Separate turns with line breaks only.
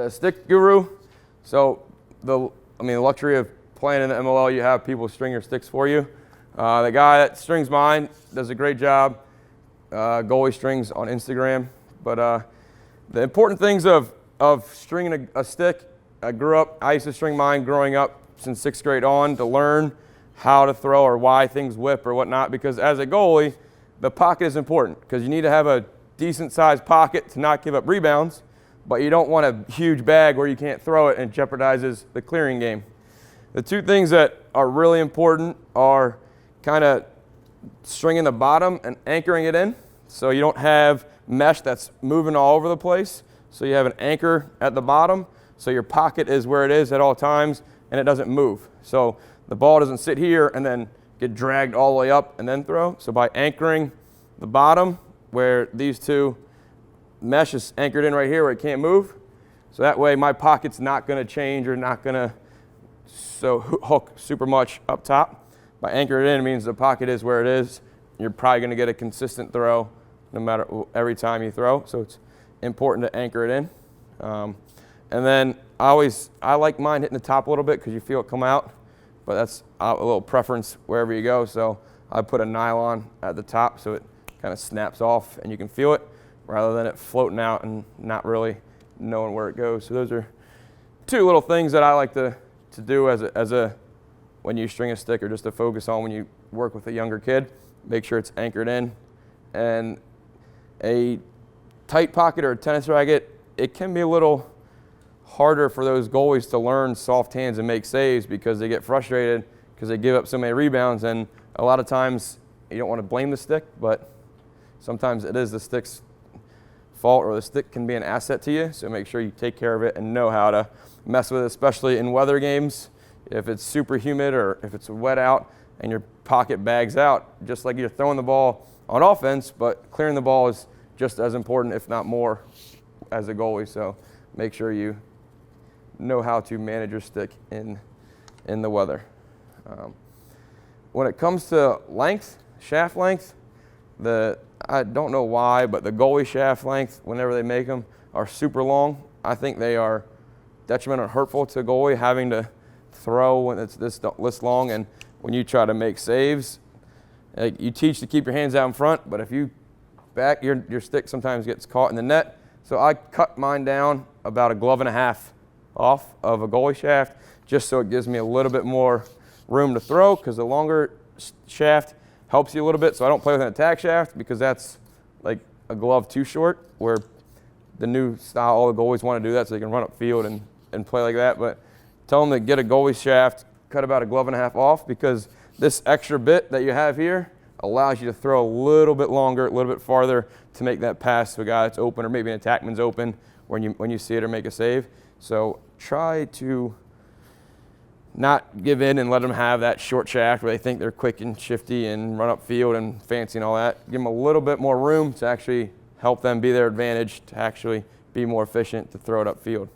the stick guru. So the luxury of playing in the MLL, you have people string your sticks for you. The guy that strings mine does a great job. Goalie strings on Instagram. But the important things of stringing a stick, I used to string mine growing up since 6th grade on to learn how to throw or why things whip or whatnot, because as a goalie, the pocket is important because you need to have a decent sized pocket to not give up rebounds, but you don't want a huge bag where you can't throw it and jeopardizes the clearing game. The two things that are really important are kind of stringing the bottom and anchoring it in, so you don't have mesh that's moving all over the place. So you have an anchor at the bottom, so your pocket is where it is at all times and it doesn't move. So the ball doesn't sit here and then get dragged all the way up and then throw. So by anchoring the bottom where these two mesh is anchored in right here where it can't move, so that way my pocket's not going to change or not going to hook super much up top. By anchoring it in, it means the pocket is where it is. You're probably going to get a consistent throw no matter every time you throw. So it's important to anchor it in. And then I like mine hitting the top a little bit because you feel it come out, but that's a little preference wherever you go. So I put a nylon at the top so it kind of snaps off and you can feel it rather than it floating out and not really knowing where it goes. So those are two little things that I like to do when you string a stick, or just to focus on when you work with a younger kid. Make sure it's anchored in. And a tight pocket or a tennis racket, it can be a little harder for those goalies to learn soft hands and make saves because they get frustrated because they give up so many rebounds. And a lot of times you don't want to blame the stick, but sometimes it is the stick's fault, or the stick can be an asset to you. So make sure you take care of it and know how to mess with it, especially in weather games. If it's super humid or if it's wet out and your pocket bags out, just like you're throwing the ball on offense, but clearing the ball is just as important, if not more, as a goalie. So make sure you know how to manage your stick in the weather. When it comes to length, shaft length, I don't know why, but the goalie shaft length, whenever they make them, are super long. I think they are detrimental and hurtful to a goalie having to throw when it's this long, and when you try to make saves, you teach to keep your hands out in front, but if you back, your stick sometimes gets caught in the net. So I cut mine down about 1.5 gloves off of a goalie shaft, just so it gives me a little bit more room to throw, because the longer shaft helps you a little bit. So I don't play with an attack shaft because that's like a glove too short, where the new style, all the goalies want to do that so they can run up field and play like that. But tell them to get a goalie shaft, cut about 1.5 gloves off, because this extra bit that you have here allows you to throw a little bit longer, a little bit farther to make that pass to a guy that's open, or maybe an attackman's open when you see it or make a save. So try to not give in and let them have that short shaft where they think they're quick and shifty and run up field and fancy and all that. Give them a little bit more room to actually help them be their advantage, to actually be more efficient to throw it up field.